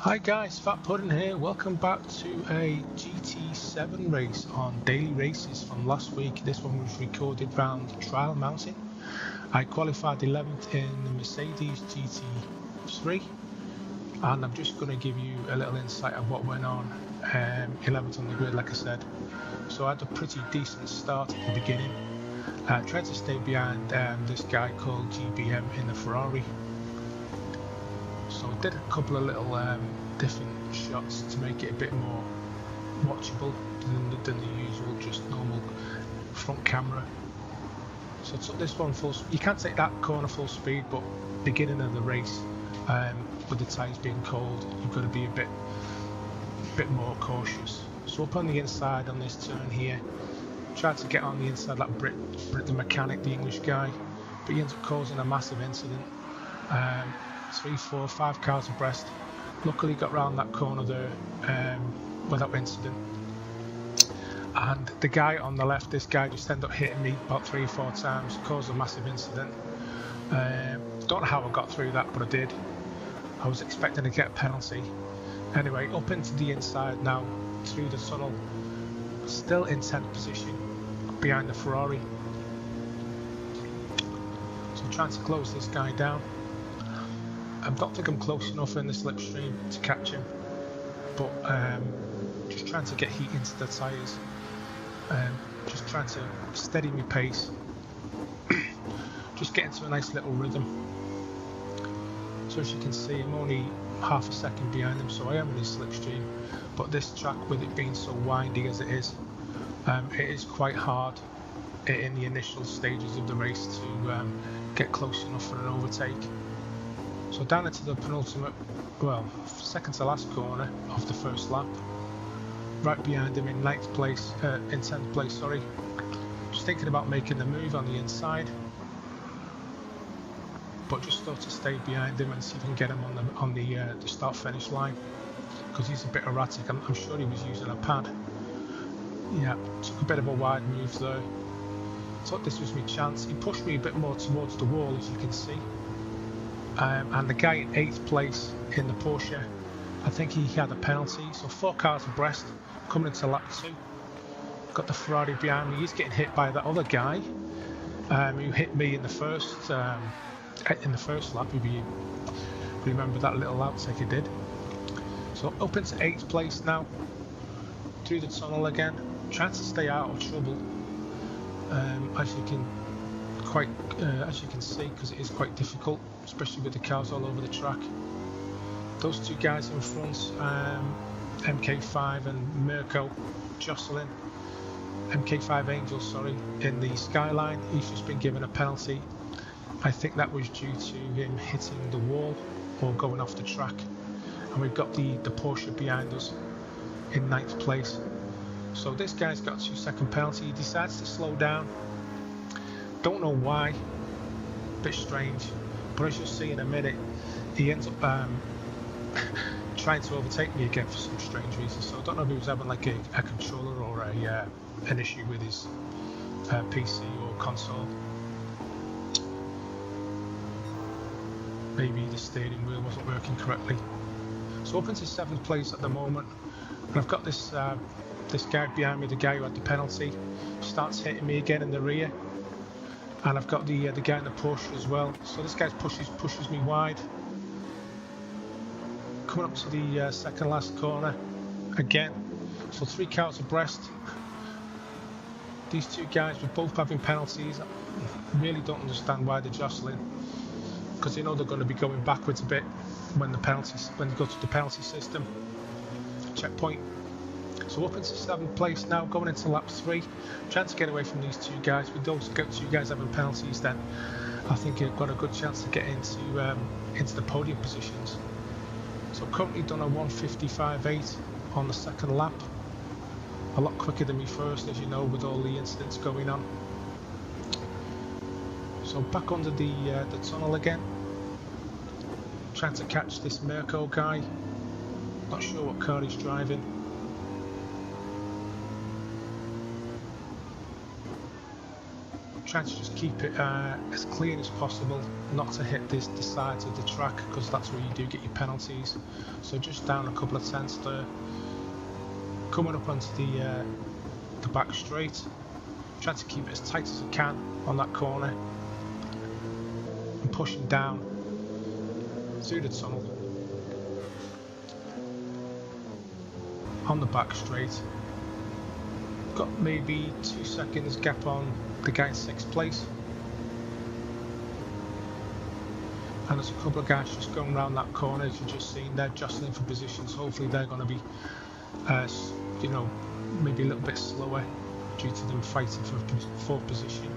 Hi guys, Fat Pudding here. Welcome back to a GT7 race on Daily Races from last week. This one was recorded round Trial Mountain. I qualified 11th in the Mercedes GT3 and I'm just going to give you a little insight of what went on 11th on the grid, like I said. So I had a pretty decent start at the beginning. Tried to stay behind this guy called GBM in the Ferrari. So I did a couple of little different shots to make it a bit more watchable than the usual just normal front camera. So I took this one full speed. You can't take that corner full speed, but beginning of the race with the tyres being cold, you've got to be a bit more cautious. So up on the inside on this turn here, tried to get on the inside like Brit the mechanic, the English guy, but he ends up causing a massive incident. 3, 4, 5 cars abreast. Luckily got round that corner there without incident. And the guy on the left, this guy just ended up hitting me about 3 or 4 times, caused a massive incident. Don't know how I got through that, but I did. I was expecting to get a penalty. Anyway, up into the inside now, through the tunnel, still in 10th position behind the Ferrari. So I'm trying to close this guy down. I don't think I'm close enough in the slipstream to catch him, but just trying to get heat into the tyres, just trying to steady my pace, just get into a nice little rhythm. So as you can see, I'm only half a second behind him, so I am in his slipstream, but this track, with it being so windy as it is quite hard in the initial stages of the race to get close enough for an overtake. So down into the penultimate, well, second to last corner of the first lap, right behind him in 10th place, sorry. Just thinking about making the move on the inside, but just thought to stay behind him and see if I can get him on the start-finish line, because he's a bit erratic. I'm sure he was using a pad. Yeah, took a bit of a wide move there. Thought this was my chance. He pushed me a bit more towards the wall, as you can see. And the guy in 8th place in the Porsche, I think he had a penalty. So 4 cars abreast coming into lap 2. Got the Ferrari behind me. He's getting hit by that other guy who hit me in the first lap. If you remember that little outtake I did. So up into 8th place now, through the tunnel again, trying to stay out of trouble. As you can see, because it is quite difficult, especially with the cars all over the track. Those 2 guys in front, MK5 and Mirko, jostling. MK5 Angel, sorry, in the skyline. He's just been given a penalty. I think that was due to him hitting the wall or going off the track. And we've got the Porsche behind us in 9th place. So this guy's got a 2-second penalty. He decides to slow down. Don't know why, bit strange, but as you'll see in a minute, he ends up trying to overtake me again for some strange reason. So I don't know if he was having like a controller or an issue with his PC or console. Maybe the steering wheel wasn't working correctly. So up into 7th place at the moment, and I've got this guy behind me, the guy who had the penalty, starts hitting me again in the rear. And I've got the guy in the Porsche as well. So this guy pushes me wide. Coming up to the second last corner again. So 3 cars abreast. These 2 guys were both having penalties. I really don't understand why they're jostling, because they know they're going to be going backwards a bit when they go to the penalty system. Checkpoint. So up into 7th place now, going into lap 3, trying to get away from these 2 guys. With those 2 guys having penalties, then I think I've got a good chance to get into the podium positions. So currently done a 1:55.8 on the second lap, a lot quicker than me first, as you know, with all the incidents going on. So back under the tunnel again, trying to catch this Mirko guy. Not sure what car he's driving. trying to just keep it as clean as possible, not to hit the sides of the track, because that's where you do get your penalties. So just down a couple of tenths there. Coming up onto the back straight, trying to keep it as tight as I can on that corner, and pushing down through the tunnel on the back straight. Got maybe 2 seconds gap on the guy in 6th place, and there's a couple of guys just going around that corner, as you've just seen. They're jostling for positions. Hopefully they're going to be you know, maybe a little bit slower due to them fighting for 4th position.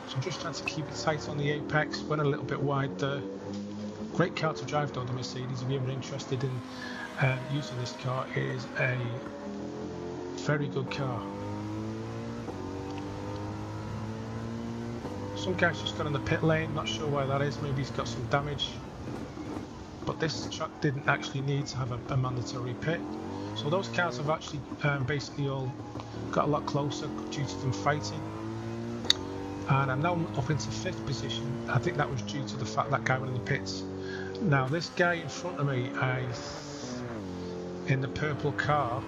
So I'm just trying to keep it tight on the apex, went a little bit wide there. Great car to drive though, the Mercedes. If you're ever interested in using this car, it is a very good car. Some guy's just got in the pit lane, not sure why that is, maybe he's got some damage. But this track didn't actually need to have a mandatory pit. So those cars have actually basically all got a lot closer due to them fighting. And I'm now up into 5th position. I think that was due to the fact that guy went in the pits. Now this guy in front of me, in the purple car,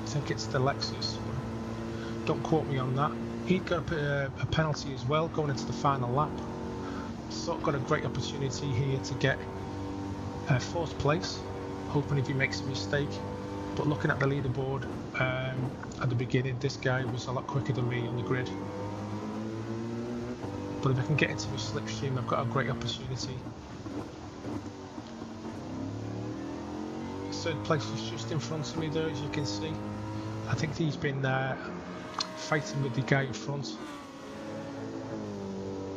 I think it's the Lexus, don't quote me on that, he got a penalty as well going into the final lap. So got a great opportunity here to get 4th place, hoping if he makes a mistake. But looking at the leaderboard at the beginning, this guy was a lot quicker than me on the grid. But if I can get into his slipstream, I've got a great opportunity. 3rd place is just in front of me there, as you can see. I think he's been fighting with the guy in front.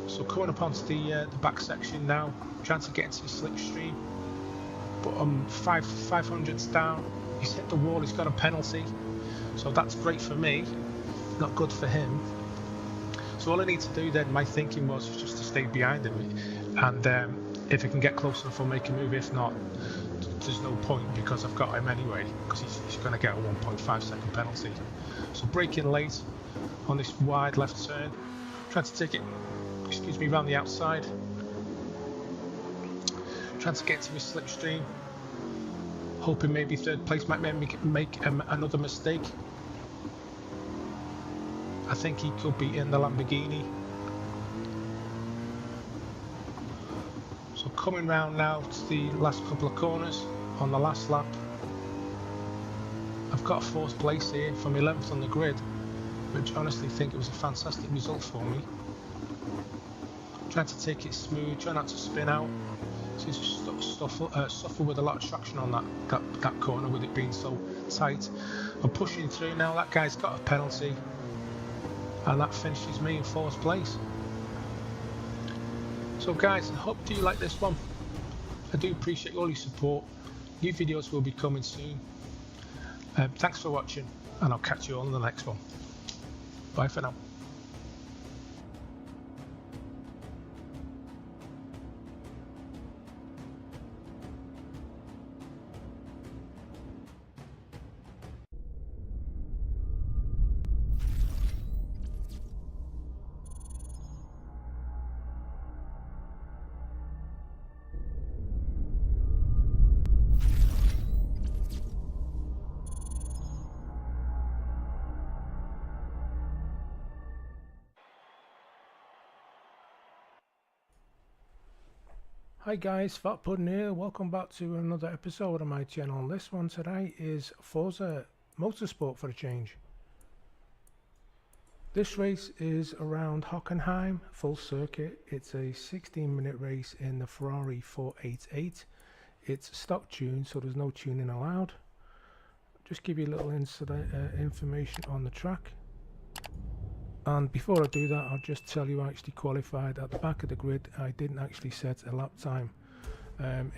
So coming up onto the back section now, trying to get into his slipstream. But 500s down, he's hit the wall, he's got a penalty. So that's great for me, not good for him. So all I need to do then, my thinking was just to stay behind him, and if I can get close enough I'll make a move. If not, there's no point, because I've got him anyway, because he's going to get a 1.5 second penalty. So braking late on this wide left turn, trying to take it, excuse me, around the outside, trying to get to his slipstream, hoping maybe 3rd place might make another mistake. I think he could be in the Lamborghini. So coming round now to the last couple of corners on the last lap. I've got a 4th place here from 11th on the grid, which I honestly think it was a fantastic result for me. Trying to take it smooth, try not to spin out. Seems to suffer with a lot of traction on that corner, with it being so tight. I'm pushing through now. That guy's got a penalty, and that finishes me in 4th place. So guys, I hope you like this one. I do appreciate all your support. New videos will be coming soon. Thanks for watching, and I'll catch you all in the next one. Bye for now. Hi guys, Fat Puddin here. Welcome back to another episode of my channel. This one today is Forza Motorsport for a change. This race is around Hockenheim, full circuit. It's a 16-minute race in the Ferrari 488. It's stock tune, so there's no tuning allowed. Just give you a little information on the track. And before I do that, I'll just tell you I actually qualified at the back of the grid. I didn't actually set a lap time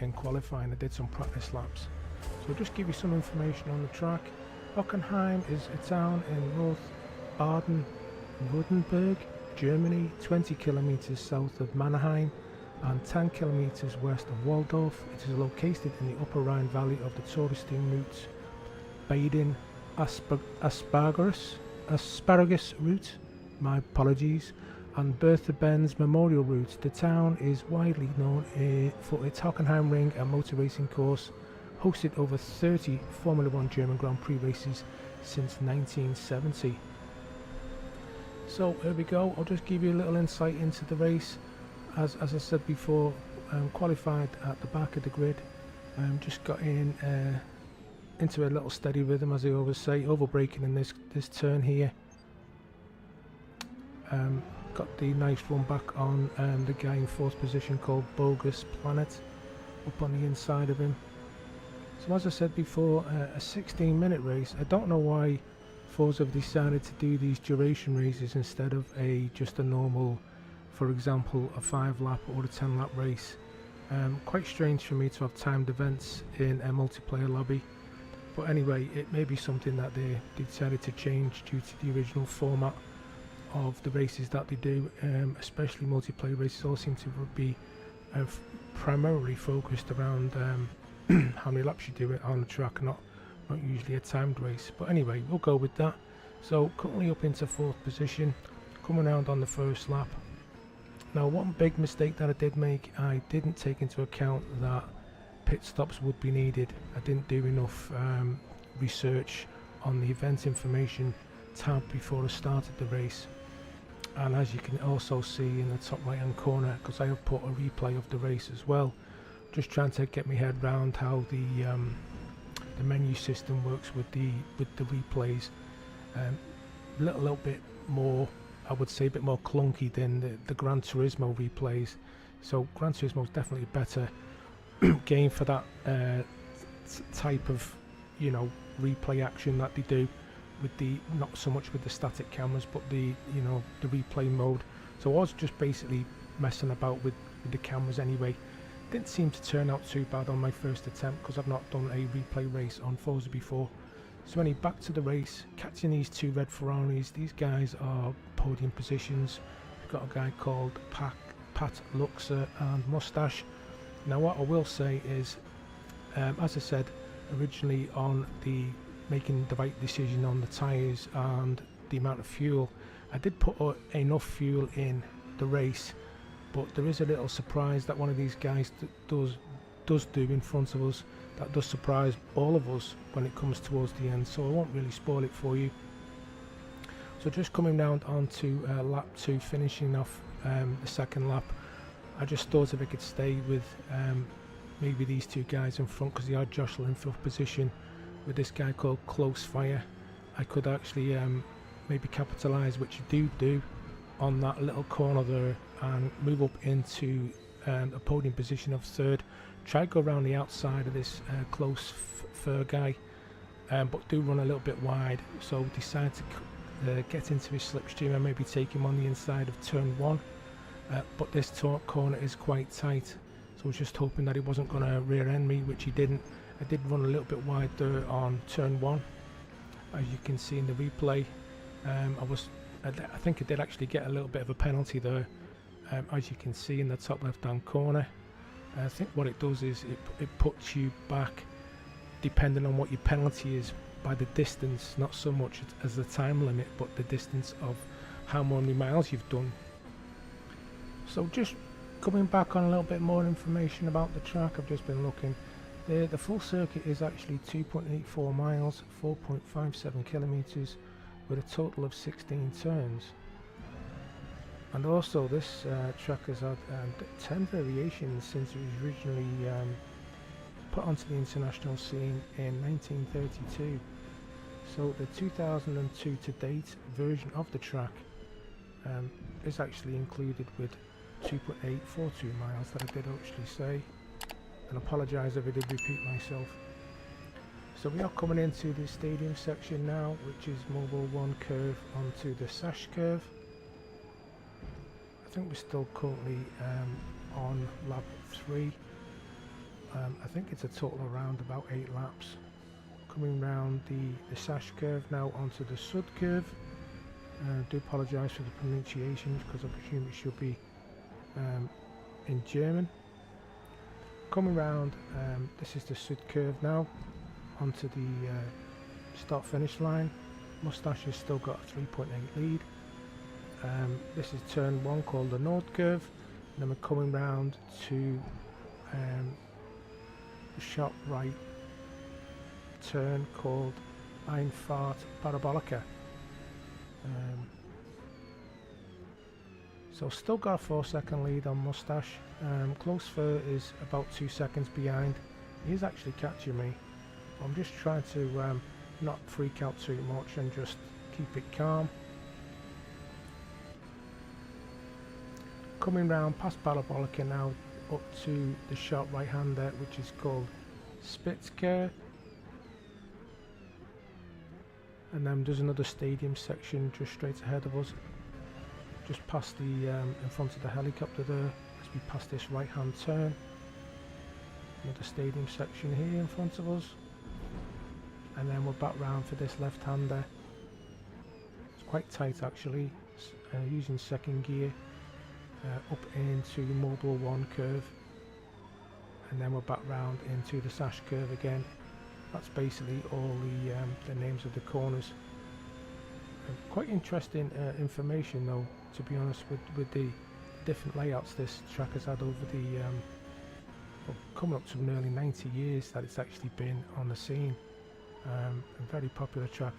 in qualifying. I did some practice laps. So I'll just give you some information on the track. Hockenheim is a town in North Baden-Württemberg, Germany, 20 kilometers south of Mannheim and 10 kilometers west of Waldorf. It is located in the upper Rhine valley of the touristing routes Baden, asparagus route, my apologies, and Bertha Benz Memorial Route. The town is widely known for its Hockenheim Ring and motor racing course, hosted over 30 Formula 1 German Grand Prix races since 1970. So here we go, I'll just give you a little insight into the race. As I said before, qualified at the back of the grid, just got in into a little steady rhythm, as I always say, over braking in this turn here. Got the nice run back on the guy in fourth position called Bogus Planet up on the inside of him. So as I said before, a 16-minute race. I don't know why Forza have decided to do these duration races instead of just a normal, for example, a 5-lap or a 10-lap race. Quite strange for me to have timed events in a multiplayer lobby, but anyway, it may be something that they decided to change due to the original format of the races that they do. Especially multiplayer races all seem to be primarily focused around how many laps you do it on the track, not usually a timed race. But anyway, we'll go with that. So currently up into fourth position, coming around on the first lap. Now, one big mistake that I did make, I didn't take into account that pit stops would be needed. I didn't do enough research on the event information tab before I started the race. And as you can also see in the top right hand corner, because I have put a replay of the race as well, just trying to get my head around how the menu system works with the replays. A little bit more, I would say, a bit more clunky than the Gran Turismo replays. So Gran Turismo is definitely a better game for that type of, replay action that they do with the, not so much with the static cameras, but the replay mode. So I was just basically messing about with the cameras anyway. Didn't seem to turn out too bad on my first attempt because I've not done a replay race on Forza before. So anyway, back to the race, catching these two red Ferraris. These guys are podium positions. We've got a guy called Pat Luxer and Mustache. Now what I will say is, as I said originally, on the making the right decision on the tyres and the amount of fuel, I did put enough fuel in the race, but there is a little surprise that one of these guys does do in front of us that does surprise all of us when it comes towards the end, so I won't really spoil it for you. So just coming round onto lap 2, finishing off the second lap, I just thought if I could stay with maybe these two guys in front, because they are jostling for position with this guy called Close Fire, I could actually maybe capitalise, which you do on that little corner there, and move up into a podium position of third. Try to go around the outside of this Close Fur guy, but do run a little bit wide, so decide to get into his slipstream and maybe take him on the inside of turn 1, but this corner is quite tight, so I was just hoping that he wasn't going to rear end me, which he didn't. I did run a little bit wide there on turn 1, as you can see in the replay. I think I did actually get a little bit of a penalty there, as you can see in the top left hand corner. I think what it does is it puts you back, depending on what your penalty is, by the distance, not so much as the time limit, but the distance of how many miles you've done. So just coming back on a little bit more information about the track, I've just been looking. The full circuit is actually 2.84 miles, 4.57 kilometers, with a total of 16 turns. And also this track has had 10 variations since it was originally put onto the international scene in 1932. So the 2002 to date version of the track is actually included with 2.842 miles that I did actually say, and apologise if I did repeat myself. So we are coming into the stadium section now, which is Mobile 1 curve onto the Sash curve. I think we're still currently on lap 3. I think it's a total around about 8 laps. Coming round the Sash curve now onto the Sud curve. I do apologise for the pronunciations because I presume it should be in German. Coming round, this is the Sud curve now onto the start finish line. Mustache has still got a 3.8 lead. This is turn 1 called the Nord curve, and then we're coming round to a sharp right turn called Einfahrt Parabolica. So still got a 4-second lead on Mustache. Close Fur is about 2 seconds behind. He's actually catching me. I'm just trying to not freak out too much and just keep it calm. Coming round past Parabolica now up to the sharp right hander, which is called Spitzker. And then there's another stadium section just straight ahead of us, just past the in front of the helicopter there, as we pass this right hand turn. Another stadium section here in front of us, and then we're back round for this left hander. It's quite tight actually, using second gear up into Mobile 1 curve, and then we're back round into the Sash curve again. That's basically all the names of the corners. Quite interesting information though, to be honest, with the different layouts this track has had over the well, coming up to nearly 90 years that it's actually been on the scene. A very popular track,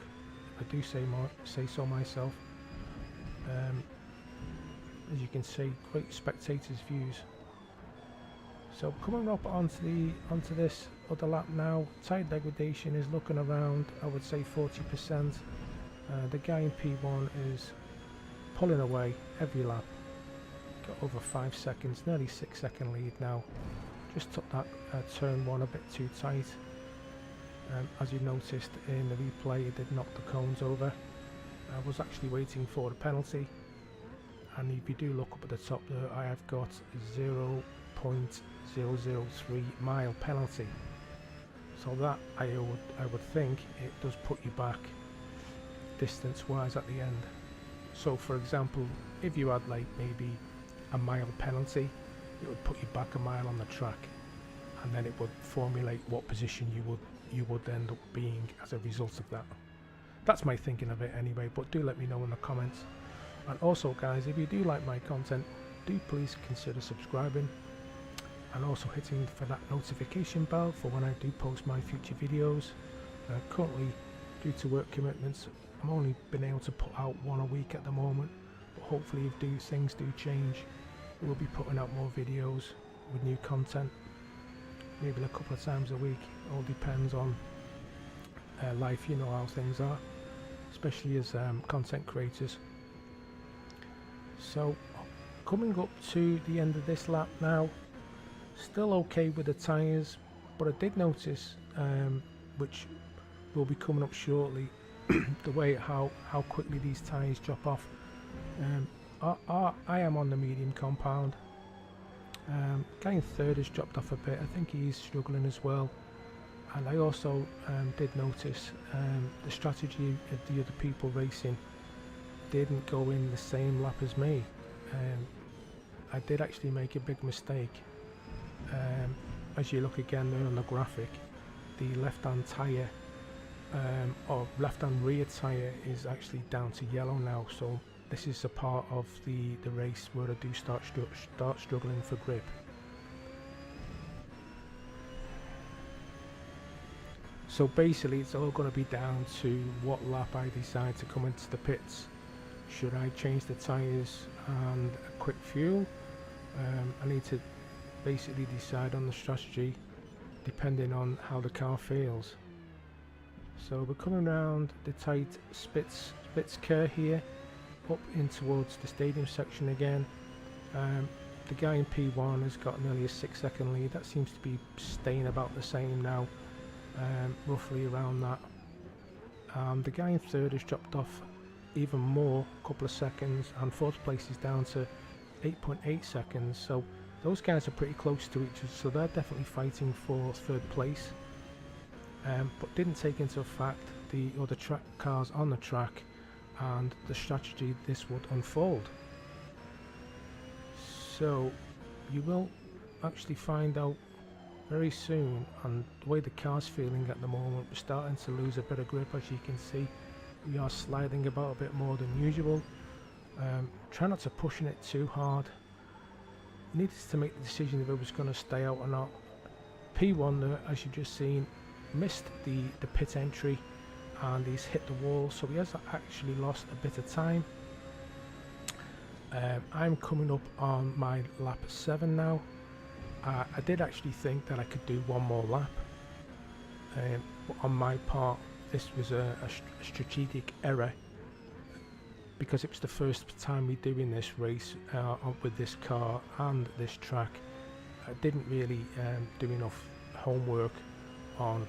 if I do say so myself. As you can see, great spectators' views. So coming up onto this other lap now, tyre degradation is looking around, I would say 40%. The guy in P1 is pulling away every lap. Got over 5 seconds, nearly 6-second lead now. Just took that turn 1 a bit too tight. As you noticed in the replay, it did knock the cones over. I was actually waiting for the penalty, and if you do look up at the top there, I have got 0.003 mile penalty. So that I would think it does put you back distance wise at the end. So for example, if you had like maybe a mile penalty, it would put you back a mile on the track, and then it would formulate what position you would end up being as a result of that. That's my thinking of it anyway, but do let me know in the comments. And also guys, if you do like my content, do please consider subscribing and also hitting for that notification bell for when I do post my future videos. Currently, due to work commitments, I'm only been able to put out 1 a week at the moment, but hopefully if things do change, we'll be putting out more videos with new content, maybe a couple of times a week. All depends on life, you know how things are, especially as content creators. So coming up to the end of this lap now, still okay with the tyres, but I did notice, which will be coming up shortly, the way how quickly these tyres drop off. I am on the medium compound. Guy in third has dropped off a bit. I think he's struggling as well. And I also did notice the strategy of the other people racing didn't go in the same lap as me. I did actually make a big mistake. As you look again there on the graphic, the left-hand tyre or left-hand rear tyre is actually down to yellow now. So this is a part of the race where I do start struggling for grip. So basically it's all going to be down to what lap I decide to come into the pits. Should I change the tyres and a quick fuel? I need to basically decide on the strategy depending on how the car feels. So we're coming around the tight Spitzker here, up in towards the stadium section again. The guy in P1 has got nearly a 6-second lead. That seems to be staying about the same now, roughly around that. The guy in third has dropped off even more, a couple of seconds, and fourth place is down to 8.8 seconds. So those guys are pretty close to each other, so they're definitely fighting for third place. But didn't take into fact the other cars on the track and the strategy this would unfold. So you will actually find out very soon, and the way the car's feeling at the moment, we're starting to lose a bit of grip. As you can see, we are sliding about a bit more than usual. Try not to pushing it too hard. Needed to make the decision if it was going to stay out or not. P1 there, as you've just seen, missed the pit entry and he's hit the wall, so he has actually lost a bit of time. I'm coming up on my lap 7 now. I did actually think that I could do one more lap, but on my part this was a strategic error, because it was the first time we doing this race with this car and this track. I didn't really do enough homework on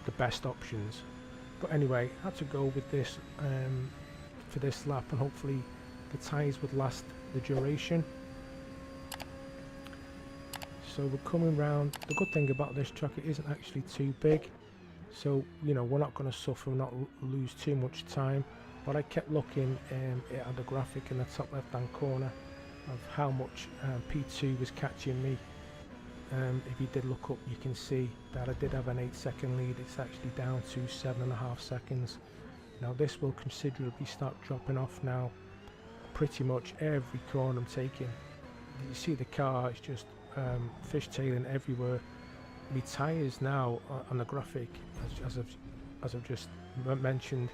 the best options, but anyway, I had to go with this for this lap, and hopefully the tyres would last the duration. So we're coming round. The good thing about this track, it isn't actually too big, so you know, we're not going to suffer, not lose too much time. But I kept looking at the graphic in the top left hand corner of how much P2 was catching me. If you did look up, you can see that I did have an 8-second lead. It's actually down to 7.5 seconds. Now this will considerably start dropping off now. Pretty much every corner I'm taking, you see the car is just fishtailing everywhere. My tyres now on the graphic, as I've just mentioned,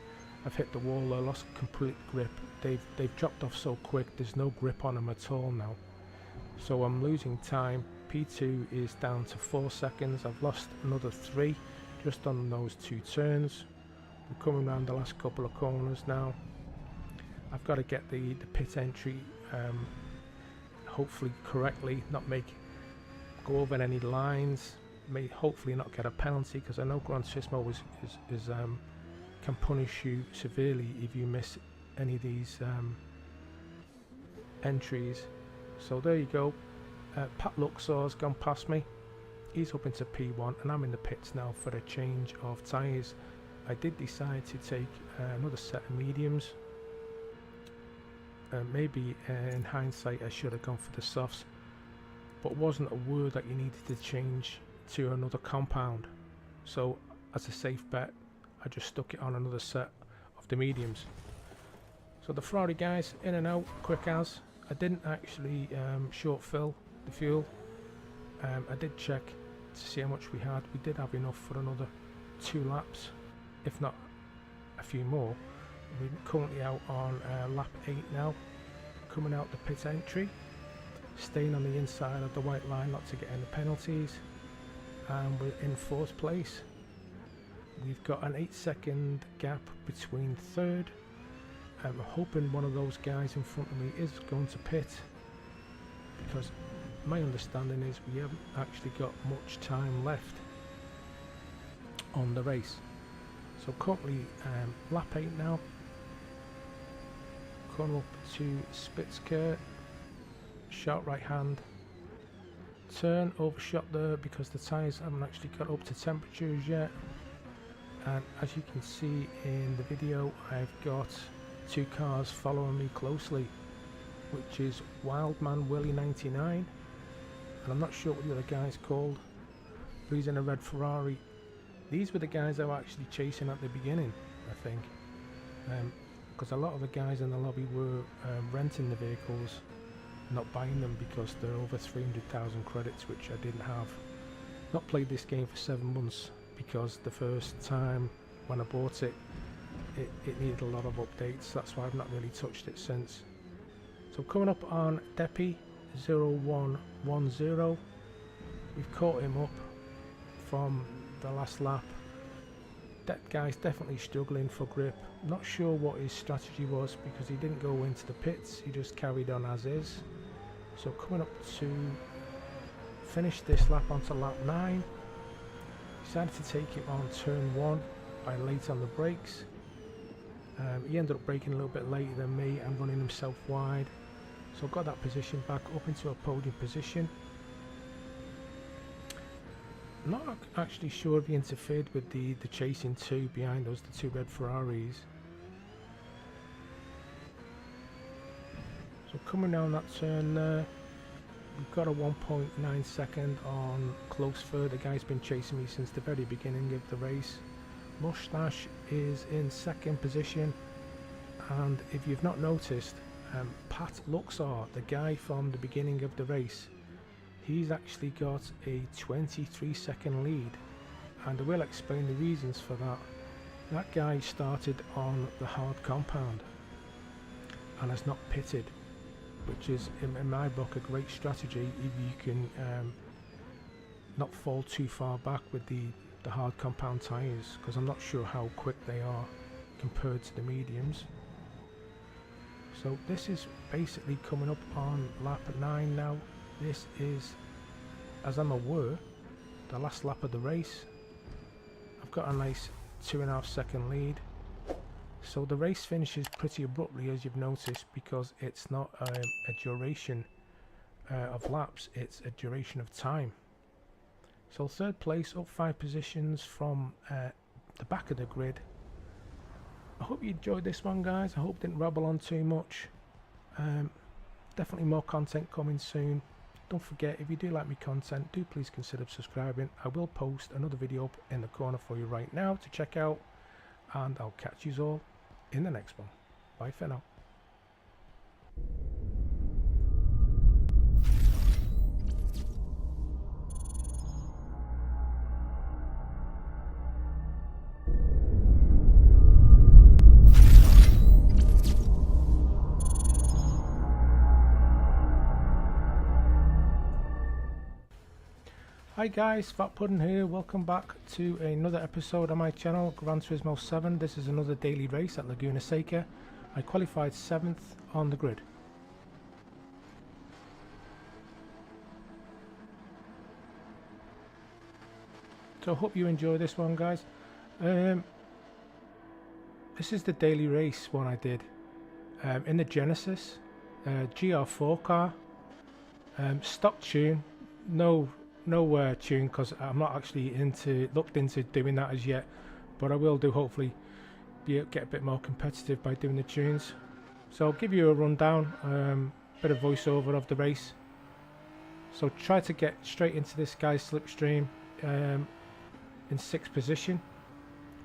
I've hit the wall. I lost complete grip. They've dropped off so quick. There's no grip on them at all now. So I'm losing time. P2 is down to 4 seconds. I've lost another 3 just on those 2 turns. I'm coming around the last couple of corners now. I've got to get the pit entry hopefully correctly, not go over any lines, may hopefully not get a penalty, because I know Gran Turismo can punish you severely if you miss any of these entries. So there you go. Pat Luxor's gone past me. He's up into P1 and I'm in the pits now for a change of tyres. I did decide to take another set of mediums. Maybe in hindsight I should have gone for the softs, but it wasn't aware that you needed to change to another compound. So as a safe bet, I just stuck it on another set of the mediums. So the Ferrari guys in and out quick as. I didn't actually short fill the fuel. I did check to see how much we had. We did have enough for another 2 laps, if not a few more. We're currently out on lap 8 now, coming out the pit entry, staying on the inside of the white line not to get any penalties, and we're in 4th place. We've got an 8-second gap between 3rd. I'm hoping one of those guys in front of me is going to pit, because my understanding is we haven't actually got much time left on the race. So currently lap 8 now, come up to Spitzker, sharp right hand turn, overshot there because the tyres haven't actually got up to temperatures yet. And as you can see in the video, I've got 2 cars following me closely, which is Wildman Willie 99, and I'm not sure what the other guy's called, but he's in a red Ferrari. These were the guys I was actually chasing at the beginning, I think, because a lot of the guys in the lobby were renting the vehicles, not buying them, because they're over 300,000 credits, which I didn't have. Not played this game for 7 months, because the first time when I bought it, it needed a lot of updates. That's why I've not really touched it since. So coming up on Deppy 0110, we've caught him up from the last lap. That guy's definitely struggling for grip. Not sure what his strategy was, because he didn't go into the pits, he just carried on as is. So coming up to finish this lap onto lap 9, decided to take him on turn 1 by late on the brakes. He ended up braking a little bit later than me and running himself wide, so got that position back up into a podium position. Not actually sure if he interfered with the chasing 2 behind us, the 2 red Ferraris. So coming down that turn there, we've got a 1.9 second on close third. The guy's been chasing me since the very beginning of the race. Mustache is in second position, and if you've not noticed, Pat Luxor, the guy from the beginning of the race, he's actually got a 23-second lead, and I will explain the reasons for that. That guy started on the hard compound and has not pitted, which is in my book a great strategy if you can not fall too far back with the hard compound tyres, because I'm not sure how quick they are compared to the mediums. So this is basically coming up on lap 9 now. This is, as I'm aware, the last lap of the race. I've got a nice 2.5 second lead. So the race finishes pretty abruptly, as you've noticed, because it's not a duration of laps, it's a duration of time. So third place, up 5 positions from the back of the grid. I hope you enjoyed this one, guys. I hope I didn't rabble on too much. Definitely more content coming soon. Don't forget, if you do like my content, do please consider subscribing. I will post another video up in the corner for you right now to check out, and I'll catch you all in the next one. Bye for now. Hi guys, Fat Pudding here. Welcome back to another episode on my channel, Gran Turismo 7. This is another daily race at Laguna Seca. I qualified 7th on the grid. So I hope you enjoy this one, guys. This is the daily race one I did in the Genesis GR4 car, stock tune, no tune, because I'm not actually looked into doing that as yet, but I will do, hopefully get a bit more competitive by doing the tunes. So I'll give you a rundown, bit of voiceover of the race. So try to get straight into this guy's slipstream in 6th position,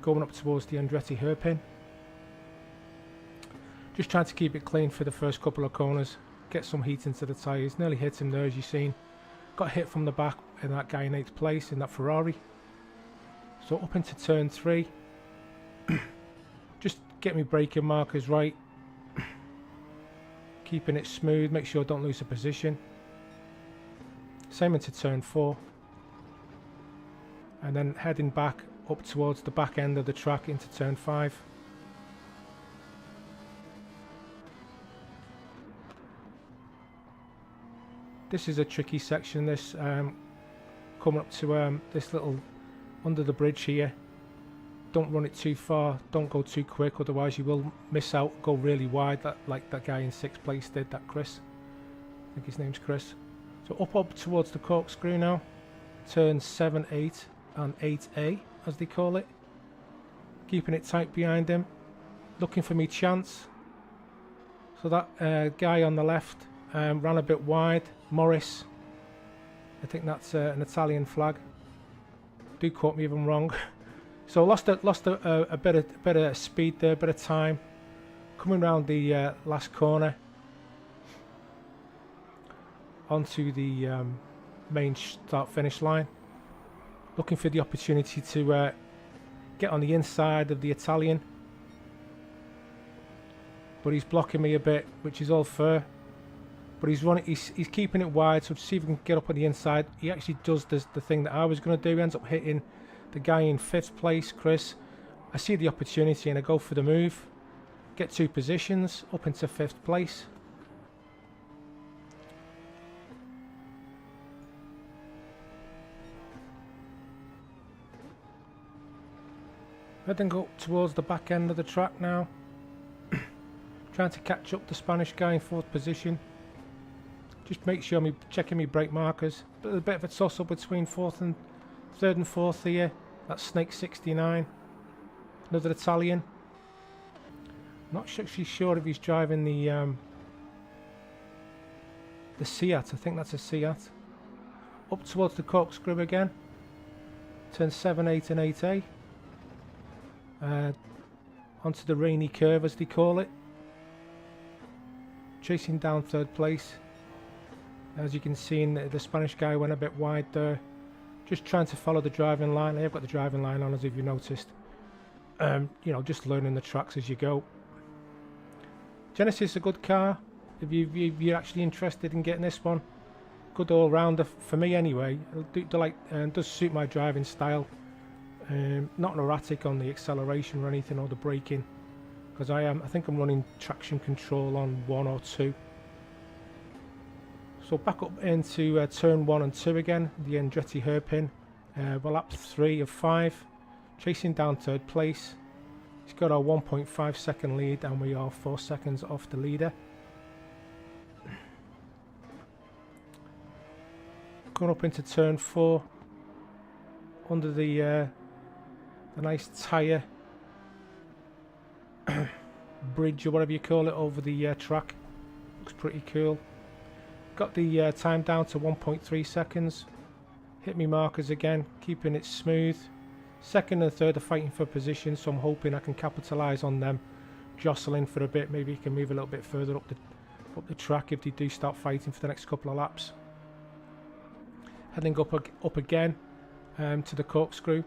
going up towards the Andretti hairpin. Just trying to keep it clean for the first couple of corners, get some heat into the tyres. Nearly hit him there, as you've seen. Got hit from the back in that guy in 8th place in that Ferrari. So up into turn 3. Just get me braking markers right. Keeping it smooth, make sure I don't lose a position. Same into turn 4. And then heading back up towards the back end of the track into turn 5. This is a tricky section, this coming up to this little under the bridge here. Don't run it too far, don't go too quick, otherwise you will miss out, go really wide, like that guy in 6th place did, that Chris. I think his name's Chris. So up towards the corkscrew now, turns 7, 8 and 8A as they call it. Keeping it tight behind him, looking for me chance. So that guy on the left ran a bit wide, Morris. I think that's an Italian flag. Do quote me if I'm wrong. So lost a bit of speed there, a bit of time. Coming round the last corner onto the main start-finish line. Looking for the opportunity to get on the inside of the Italian, but he's blocking me a bit, which is all fair. But he's keeping it wide, so to see if we can get up on the inside. He actually does the thing that I was going to do. He ends up hitting the guy in 5th place, Chris. I see the opportunity and I go for the move. Get 2 positions, up into 5th place. I then go towards the back end of the track now. Trying to catch up the Spanish guy in 4th position. Just make sure I'm checking my brake markers. But a bit of a toss up between 3rd and 4th here. That's Snake 69. Another Italian. Not actually sure if he's driving the the Seat, I think that's a Seat. Up towards the corkscrew again. Turn 7, 8 and 8A. Onto the rainy curve as they call it. Chasing down third place. As you can see, the Spanish guy went a bit wide there. Just trying to follow the driving line. I have got the driving line on, as if you noticed. You know, just learning the tracks as you go. Genesis is a good car. If you're actually interested in getting this one, good all-rounder for me anyway. Does suit my driving style. Not erratic on the acceleration or anything, or the braking, because I think I'm running traction control on 1 or 2. So back up into turn 1 and 2 again, the Andretti hairpin. We're lap 3 of 5, chasing down third place. He's got our 1.5 second lead, and we are 4 seconds off the leader. Going up into turn 4, under the nice tyre bridge or whatever you call it over the track. Looks pretty cool. Got the time down to 1.3 seconds. Hit me markers again, keeping it smooth. Second and third are fighting for position, so I'm hoping I can capitalise on them jostling for a bit. Maybe you can move a little bit further up the track if they do start fighting for the next couple of laps. Heading up again to the corkscrew.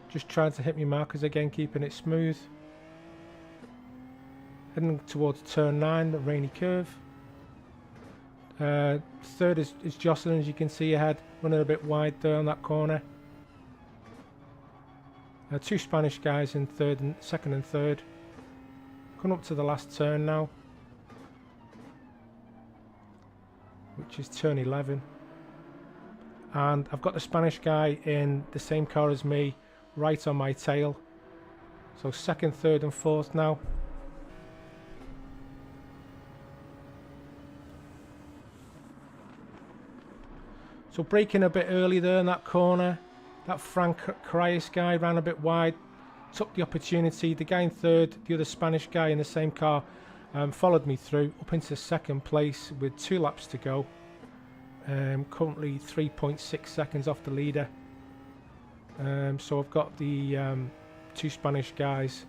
Just trying to hit me markers again, keeping it smooth. Heading towards turn 9, the rainy curve. Third is jostling, as you can see ahead, running a bit wide there on that corner. 2 Spanish guys in second and third. Coming up to the last turn now, which is turn 11. And I've got the Spanish guy in the same car as me, right on my tail. So second, third and fourth now. So braking a bit early there in that corner. That Frank Carias guy ran a bit wide, took the opportunity. The guy in third, the other Spanish guy in the same car, followed me through up into second place with 2 laps to go. Currently 3.6 seconds off the leader. So I've got the 2 Spanish guys